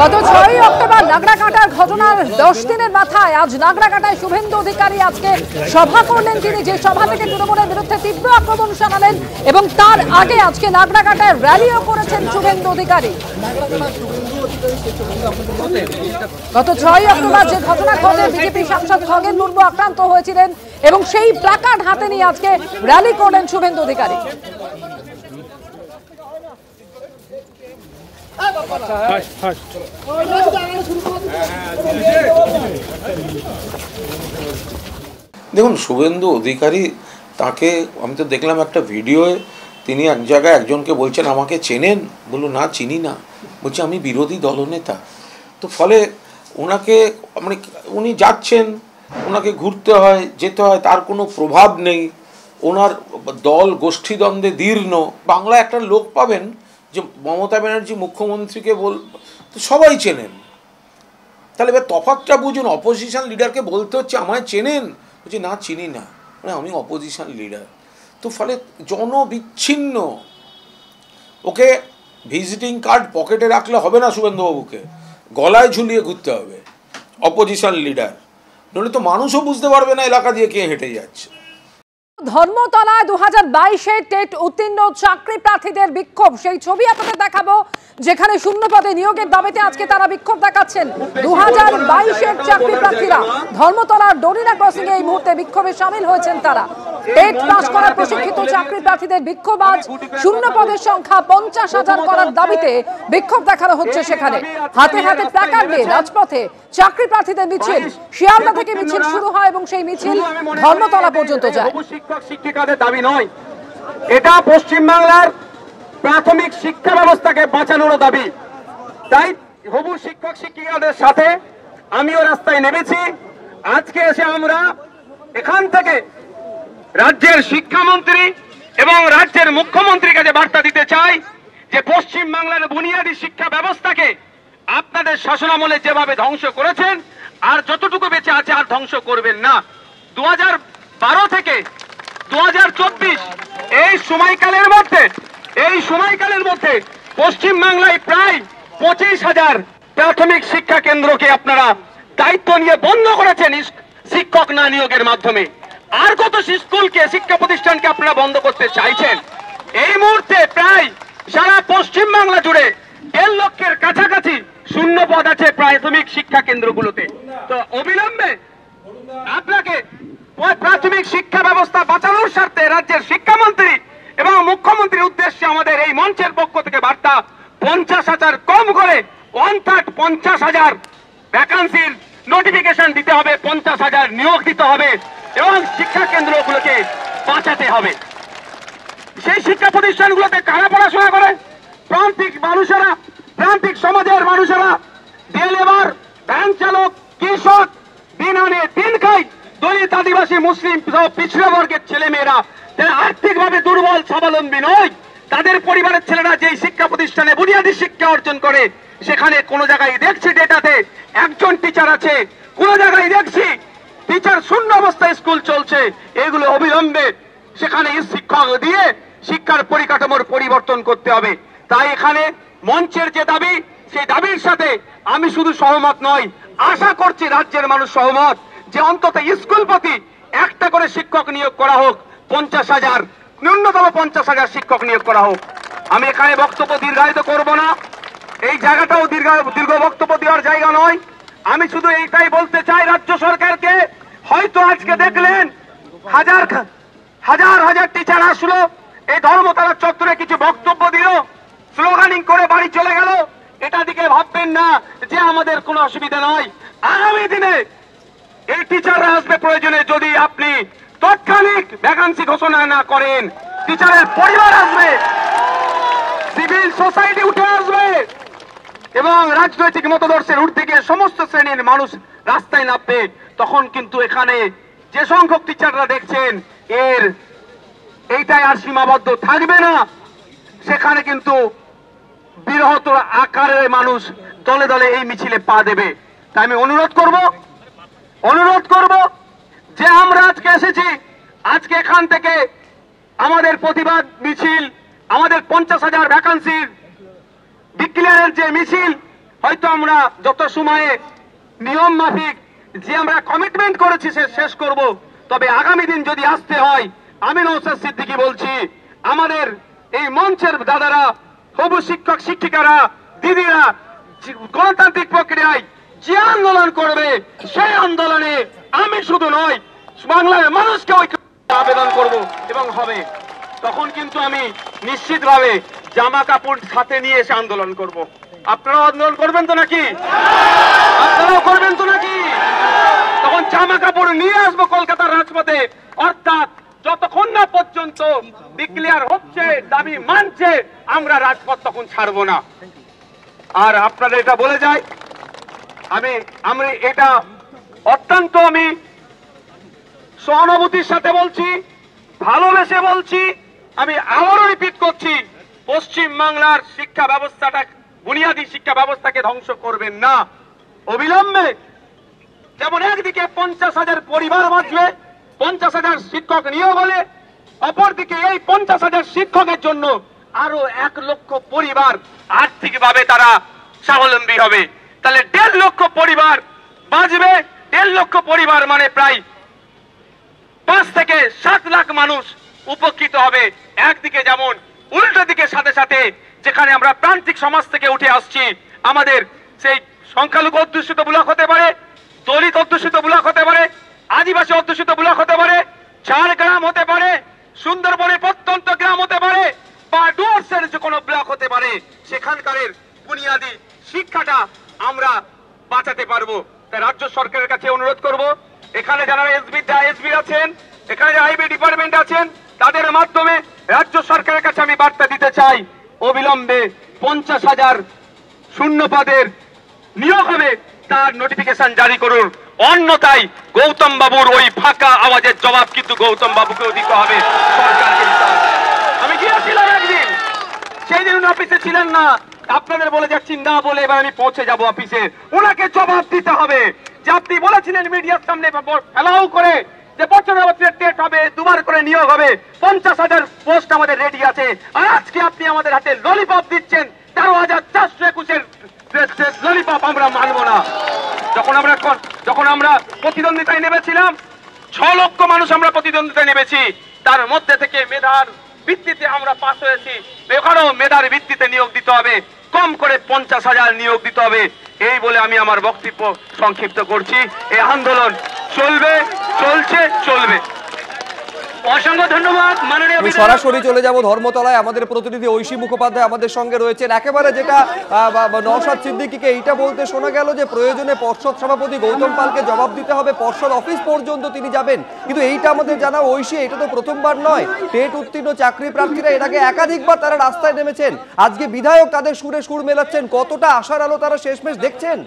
গত 6ই অক্টোবর নাগরাকাটার ঘটনার 10 দিনের মাথায় আজ নাগরাকাটায় শুভেন্দু অধিকারী আজকে সভা করলেন। তিনি যে সভা থেকে তৃণমূলের বিরুদ্ধে তীব্র আক্রমণ শানালেন এবং তার আগে আজকে নাগরাকাটায় র্যালিও করেছেন শুভেন্দু অধিকারী। গত 6ই অক্টোবর যে ঘটনা ঘটে বিজেপি সাংসদ খগেন মুর্মু আক্রান্ত হয়েছিলেন এবং সেই প্ল্যাকার্ড হাতে নিয়ে আজকে র্যালি করলেন শুভেন্দু অধিকারী। দেখুন, শুভেন্দু অধিকারী তাকে আমি তো দেখলাম একটা ভিডিওয়ে, তিনি এক জায়গায় একজনকে বলছেন আমাকে চেনেন, বললো না চিনি না, বলছে আমি বিরোধী দলনেতা। তো ফলে ওনাকে মানে উনি যাচ্ছেন, ওনাকে ঘুরতে হয় যেতে হয়, তার কোনো প্রভাব নেই, ওনার দল গোষ্ঠীদ্বন্দ্বে দীর্ণ। বাংলায় একটা লোক পাবেন যে মমতা ব্যানার্জি মুখ্যমন্ত্রীকে তো সবাই চেনেন, তাহলে এবার তফাৎটা বুঝুন। অপোজিশন লিডারকে বলতে হচ্ছে আমায় চেনেন, বলছে না চিনি না, মানে আমি অপোজিশন লিডার। তো ফলে জনবিচ্ছিন্ন। ওকে ভিজিটিং কার্ড পকেটে রাখলে হবে না, শুভেন্দুবাবুকে গলায় ঝুলিয়ে ঘুরতে হবে অপোজিশন লিডার, নইলে তো মানুষও বুঝতে পারবে না এলাকা দিয়ে কে হেঁটে যাচ্ছে। ধর্মতলায় 2022-এ টেট উত্তীর্ণ চাকরি প্রার্থীদের বিক্ষোভ, সেই ছবি আপনাদের দেখাবো, যেখানে শূন্য পদে নিয়োগের দাবিতে আজকে তারা বিক্ষোভ দেখাচ্ছেন। 2022-এর চাকরি প্রার্থীরা ধর্মতলার ডরিনা ক্রসিং এ এই মুহূর্তে বিক্ষোভে সামিল হয়েছেন। তারা টেট পাস করা প্রশিক্ষিত চাকরি প্রার্থীদের বিক্ষোভ। আজ শূন্য পদের সংখ্যা 50,000 করার দাবিতে বিক্ষোভ দেখানো হচ্ছে। সেখানে হাতে হাতে প্ল্যাকার্ড নিয়ে রাজপথে চাকরি প্রার্থীদের মিছিল। শিয়ালদা থেকে মিছিল শুরু হয় এবং সেই মিছিল ধর্মতলা পর্যন্ত যায়। শিক্ষক শিক্ষিকাদের দাবি নয়, এটা পশ্চিমবাংলার প্রাথমিক শিক্ষা ব্যবস্থাকে বাঁচানোর দাবি। তাই হবু শিক্ষক শিক্ষিকাদের সাথে আমিও রাস্তায় নেমেছি। আজকে এসে আমরা এখান থেকে রাজ্যের শিক্ষামন্ত্রী এবং রাজ্যের মুখ্যমন্ত্রীর কাছে বার্তা দিতে চাই যে পশ্চিমবাংলার বুনিয়াদী শিক্ষা ব্যবস্থাকে আপনাদের শাসনামলে যেভাবে ধ্বংস করেছেন, আর যতটুকু বেঁচে আছে আর ধ্বংস করবেন না। 2012 থেকে 2024 এই সময়কালের মধ্যে পশ্চিমবাংলায় প্রায় 25,000 প্রাথমিক শিক্ষা কেন্দ্রকে আপনারা দায়িত্ব নিয়ে বন্ধ করেছেন শিক্ষক না নিয়োগের মাধ্যমে। আর কত স্কুলকে, শিক্ষা প্রতিষ্ঠানকে আপনারা বন্ধ করতে চাইছেন? এই মুহূর্তে প্রায় সারা পশ্চিমবাংলা জুড়ে 1.5 লক্ষের কাছাকাছি শূন্য পদ আছে প্রাথমিক শিক্ষা কেন্দ্রগুলোতে। তো অবিলম্বে আপনাকে প্রাথমিক শিক্ষা ব্যবস্থা বাঁচানোর স্বার্থে রাজ্যের শিক্ষামন্ত্রী এবং মুখ্যমন্ত্রীর উদ্দেশ্যে আমাদের এই মঞ্চের পক্ষ থেকে বার্তা, 50,000 কম করে 50,000 ভ্যাকান্সির নোটিফিকেশন দিতে হবে, 50,000 নিয়োগ দিতে হবে এবং শিক্ষা কেন্দ্রগুলোকে বাঁচাতে হবে। সেই শিক্ষা প্রতিষ্ঠানগুলোতে কারা পড়াশোনা করে? প্রান্তিক মানুষেরা, প্রান্তিক সমাজের মানুষেরা, ডে লেবার, ভ্যান চালক, কৃষক, দিন আনে দিন খায়, দলিত, আদিবাসী, মুসলিম সহ পিছড়া বর্গের ছেলে মেয়েরা যারা আর্থিকভাবে দুর্বল স্বাবলম্বী নয়, তাদের পরিবারের ছেলেরা যেই শিক্ষা প্রতিষ্ঠানে বুনিয়াদী শিক্ষা অর্জন করে, সেখানে কোনো জায়গায় দেখছি ডেটাতে একজন টিচার আছে, কোনো জায়গায় দেখছি টিচার শূন্য অবস্থায় স্কুল চলছে। এগুলো অবিলম্বে সেখানে শিক্ষক দিয়ে শিক্ষার পরিকাঠামোর পরিবর্তন করতে হবে। তাই এখানে মঞ্চের যে দাবি, সেই দাবির সাথে আমি শুধু সহমত নয়, আশা করছি রাজ্যের মানুষ সহমত যে অন্তত স্কুল প্রতি একটা করে শিক্ষক নিয়োগ করা হোক, 50,000, ন্যূনতম 50,000 শিক্ষক নিয়োগ করা হোক। আমি এখানে বক্তব্য দীর্ঘায়িত করব না, এই জায়গাটাও দীর্ঘ বক্তব্য দেওয়ার জায়গা নয়। আমি শুধু এইটাই বলতে চাই রাজ্য সরকারকে, হয়তো আজকে দেখলেন হাজার হাজার টিচার আসলো, এই ধর্মতলা চত্বরে কিছু বক্তব্য দিল, স্লোগানিং করে বাড়ি চলে গেল। এটা দিকে ভাববেন না যে আমাদের কোনো অসুবিধা নয়। আগামী দিনে এই টিচাররা আসবে প্রয়োজনে, যদি আপনি তাৎক্ষণিক ভ্যাকান্সি ঘোষণা না করেন, টিচারের পরিবার আসবে, সিভিল সোসাইটি উঠে আসবে এবং রাজনৈতিক মতাদর্শের ঊর্ধ্বে গিয়ে সমস্ত শ্রেণীর মানুষ রাস্তায় নামবে। তখন কিন্তু এখানে যে সংখ্যক টিচাররা দেখছেন, এইটাই আর সীমাবদ্ধ থাকবে না, সেখানে কিন্তু বৃহত্তর আকারে মানুষ দলে দলে এই মিছিলে পা দেবে। তাই আমি অনুরোধ করব যে আমরা আজকে এসেছি, আজকে এখান থেকে আমাদের প্রতিবাদ মিছিল, আমাদের 50,000 ভ্যাকান্সির ডিক্লেয়ারের যে মিছিল, হয়তো আমরা যত সময়ে নিয়ম মাফিক যে আমরা কমিটমেন্ট করেছি সে শেষ করব, তবে আগামী দিন যদি আসতে হয়, আমি নওশাদ সিদ্দিকী বলছি, আমাদের এই মঞ্চের দাদারা, হবু শিক্ষক শিক্ষিকারা, দিদিরা গণতান্ত্রিক প্রক্রিয়ায় যে আন্দোলন করবে সেই আন্দোলনে আমি শুধু নয়, বাংলার মানুষকে ঐক্য আবেদন করব এবং হবে। তখন কিন্তু আমি নিশ্চিতভাবে জামা কাপড় সাথে নিয়ে এসে আন্দোলন করব। আপনারাও আন্দোলন করবেন তো নাকি? আপনারাও করবেন তো নাকি? তখন জামা কাপড় নিয়ে আসবো কলকাতার রাজপথে, অর্থাৎ যতক্ষণ না পর্যন্ত ডিক্লেয়ার হচ্ছে, দাবি মানছে, আমরা রাজপথ তখন ছাড়বো না। আর আপনাদের এটা বলে যাই, আমি এটা অত্যন্ত আমি সহানুভূতির সাথে বলছি, ভালোবেসে বলছি, আমি আবারও রিপিট করছি, পশ্চিম বাংলার শিক্ষা ব্যবস্থাটা, বুনিয়াদী শিক্ষা ব্যবস্থাকে ধ্বংস করবেন না অবিলম্বে। যেমন একদিকে 50,000 পরিবার বাঁচবে, 50,000 শিক্ষক নিয়োগ হলে, অপরদিকে এই 50,000 শিক্ষকের জন্য আরো 1 লক্ষ পরিবার আর্থিকভাবে তারা স্বাবলম্বী হবে। তাহলে 1.5 লক্ষ পরিবার বাঁচবে, 1.5 লক্ষ পরিবার মানে প্রায় 5 থেকে 7 লাখ মানুষ উপকৃত হবে। একদিকে যেমন, উল্টো দিকে সাথে সাথে যেখানে আমরা প্রান্তিক সমাজ থেকে উঠে আসছি, আমাদের সেই সংখ্যালঘু অধ্যুষিত ব্লক হতে পারে, দলিত অধ্যুষিত ব্লক হতে পারে, আদিবাসী অধ্যুষিত ব্লক হতে পারে, ঝাড়গ্রাম হতে পারে, সুন্দরবনে প্রত্যন্ত গ্রাম হতে পারে, বা ডুয়ার্সের যে কোনো ব্লক হতে পারে, সেখানকার বুনিয়াদী শিক্ষাটা আমরা বাঁচাতে পারবো। তাই রাজ্য সরকারের কাছে অনুরোধ করব, এখানে যারা এসবি আছেন, এখানে আইবি ডিপার্টমেন্ট আছেন, তাদের মাধ্যমে রাজ্য সরকারের কাছে আমি বার্তা দিতে চাই, অবিলম্বে 50,000 শূন্য পদের নিয়োগ হবে তার নোটিফিকেশন জারি করুন। অন্যথায় গৌতম বাবুর ওই ফাঁকা আওয়াজের জবাব কিন্তু গৌতম বাবুকেও দিতে হবে, সরকারকে দিতে হবে। আমি গিয়েছিলাম একদিন, সেই দিন অফিসে ছিলেন না, আপনাদের বলে যাচ্ছি না বলে এবার আমি পৌঁছে যাব অফিসে, ওনাকে জবাব দিতে হবে যে আপনি বলেছিলেন মিডিয়ার সামনে ফেলাও করে যে বছরে বছরে টেট হবে, 2 বার করে নিয়োগ হবে, 50,000 পোস্ট আমাদের রেডি আছে, আর আজকে আপনি আমাদের হাতে ললিপপ দিচ্ছেন 13,421 ললিপপ আমরা মানব না। যখন আমরা প্রতিদ্বন্দ্বিতায় নেমেছিলাম, 6 লক্ষ মানুষ আমরা প্রতিদ্বন্দ্বিতায় নেমেছি, তার মধ্যে থেকে মেধার ভিত্তিতে আমরা পাস হয়েছি। এখানেও মেধার ভিত্তিতে নিয়োগ দিতে হবে, কম করে 50,000 নিয়োগ দিতে হবে। এই বলে আমি আমার বক্তব্য সংক্ষিপ্ত করছি। এই আন্দোলন চলবে, চলছে, চলবে। অসংখ্য ধন্যবাদ মাননীয়। সরাসরি চলে যাব ধর্মতলায়, আমাদের প্রতিনিধি ঐশী মুখোপাধ্যায় আমাদের সঙ্গে রয়েছেন। একেবারে যেটা নওশাদ সিদ্দিকীকে এইটা বলতে শোনা গেল যে প্রয়োজনে পর্ষদ সভাপতি গৌতম পালকে জবাব দিতে হবে, পর্ষদ অফিস পর্যন্ত তিনি যাবেন, কিন্তু এইটা আমাদের জানা ঐশী, এটা তো প্রথমবার নয়। টেট উত্তীর্ণ চাকরি প্রার্থীরা এর আগে একাধিকবার তারা রাস্তায় নেমেছেন, আজকে বিধায়ক তাদের সুরে সুর মেলাচ্ছেন, কতটা আশার আলো তারা শেষমেশ দেখছেন?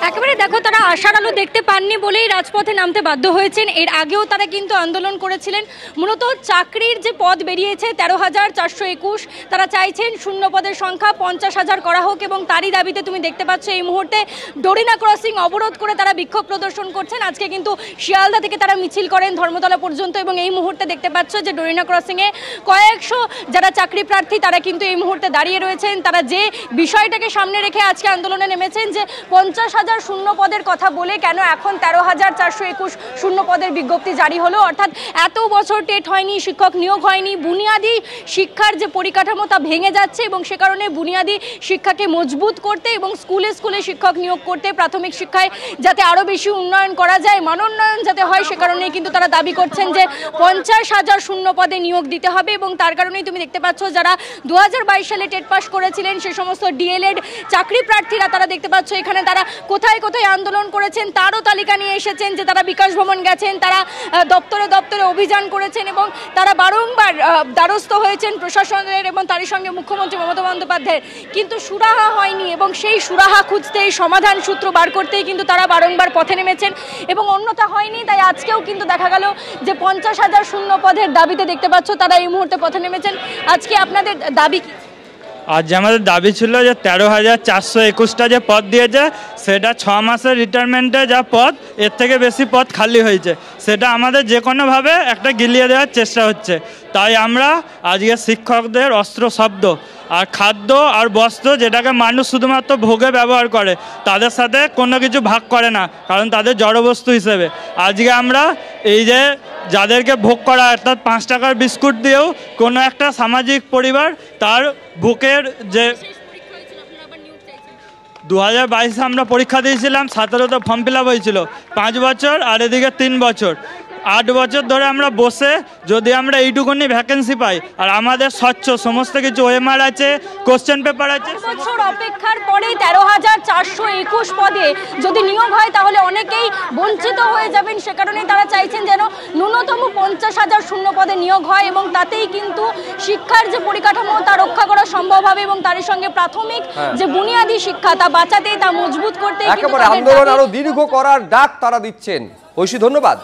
একেবারে দেখো, তারা আশার আলো দেখতে পাননি বলেই রাজপথে নামতে বাধ্য হয়েছেন। এর আগেও তারা কিন্তু আন্দোলন করেছিলেন, মূলত চাকরির যে পদ বেরিয়েছে 13,421, তারা চাইছেন শূন্য পদের সংখ্যা 50,000 করা হোক, এবং তারই দাবিতে তুমি দেখতে পাচ্ছ এই মুহূর্তে ডোরিনা ক্রসিং অবরোধ করে তারা বিক্ষোভ প্রদর্শন করছেন। আজকে কিন্তু শিয়ালদা থেকে তারা মিছিল করেন ধর্মতলা পর্যন্ত, এবং এই মুহূর্তে দেখতে পাচ্ছ যে ডোরিনা ক্রসিংয়ে কয়েকশো যারা চাকরি প্রার্থী তারা কিন্তু এই মুহূর্তে দাঁড়িয়ে রয়েছেন। তারা যে বিষয়টাকে সামনে রেখে আজকে আন্দোলনে নেমেছেন যে 50,000 শূন্য পদের কথা বলে কেন এখন 13,421 শূন্য পদের বিজ্ঞপ্তি জারি হলো, অর্থাৎ এত বছর টেট হয়নি, শিক্ষক নিয়োগ হয়নি, বুনিয়াদী শিক্ষার যে পরিকাঠামো তা ভেঙে যাচ্ছে, এবং সে কারণে বুনিয়াদী শিক্ষাকে মজবুত করতে এবং স্কুলে স্কুলে শিক্ষক নিয়োগ করতে, প্রাথমিক শিক্ষায় যাতে আরও বেশি উন্নয়ন করা যায়, মানোন্নয়ন যাতে হয়, সে কারণেই কিন্তু তারা দাবি করছেন যে 50,000 শূন্য পদে নিয়োগ দিতে হবে। এবং তার কারণেই তুমি দেখতে পাচ্ছ যারা 2022 সালে টেট পাস করেছিলেন সে সমস্ত ডিএলএড চাকরি প্রার্থীরা তারা দেখতে পাচ্ছ এখানে তারা কোথায় কোথায় আন্দোলন করেছেন তারও তালিকা নিয়ে এসেছেন, যে তারা বিকাশ ভবন গেছেন, তারা দপ্তরে দপ্তরে অভিযান করেছেন, এবং তারা বারংবার দ্বারস্থ হয়েছেন প্রশাসনের এবং তারই সঙ্গে মুখ্যমন্ত্রী মমতা বন্দ্যোপাধ্যায়ের, কিন্তু সুরাহা হয়নি। এবং সেই সুরাহা খুঁজতে, সমাধান সূত্র বার করতেই কিন্তু তারা বারংবার পথে নেমেছেন, এবং অন্যথা হয়নি। তাই আজকেও কিন্তু দেখা গেল যে 50,000 শূন্য পদের দাবিতে দেখতে পাচ্ছ তারা এই মুহূর্তে পথে নেমেছেন। আজকে আপনাদের দাবি কি? আজ আমাদের দাবি ছিল যে 13,421টা যে পদ দিয়েছে সেটা 6 মাসের রিটায়ারমেন্টে যা পদ, এর থেকে বেশি পদ খালি হয়েছে, সেটা আমাদের যে কোনোভাবে একটা গিলিয়ে দেওয়ার চেষ্টা হচ্ছে। তাই আমরা আজকে শিক্ষকদের অস্ত্র শব্দ আর খাদ্য আর বস্ত্র যেটাকে মানুষ শুধুমাত্র ভোগে ব্যবহার করে, তাদের সাথে কোনো কিছু ভাগ করে না, কারণ তাদের জড়বস্তু হিসেবে আজকে আমরা এই যে যাদেরকে ভোগ করা অর্থাৎ 5 টাকার বিস্কুট দিয়েও কোনো একটা সামাজিক পরিবার তার বুকের যে 2022 আমরা পরীক্ষা দিয়েছিলাম, 17তে ফর্ম ফিল আপ হয়েছিল, 5 বছর আর এদিকে 3 বছর, 8 বছর ধরে আমরা বসে যদি আমরা এইটুকুনি ভ্যাকেন্সি পাই, আর আমাদের স্বচ্ছ সমস্ত কিছু ওএমআর আছে, কোশ্চেন পেপার আছে। বছর অপেক্ষার পরে 13,421 পদে যদি নিয়োগ হয় তাহলে অনেকেই বঞ্চিত হয়ে যাবেন, সে কারণেই তারা চাইছেন যেন ন্যূনতম 50,000 শূন্য পদে নিয়োগ হয় এবং তাতেই কিন্তু শিক্ষার যে পরিকাঠামো তা রক্ষা করা সম্ভব হবে এবং তার সঙ্গে প্রাথমিক যে বুনিয়াদী শিক্ষা তা বাঁচাতে, তা মজবুত করতে একেবারে আন্দোলন আরো দীর্ঘ করার ডাক তারা দিচ্ছেন। ঐশী, ধন্যবাদ।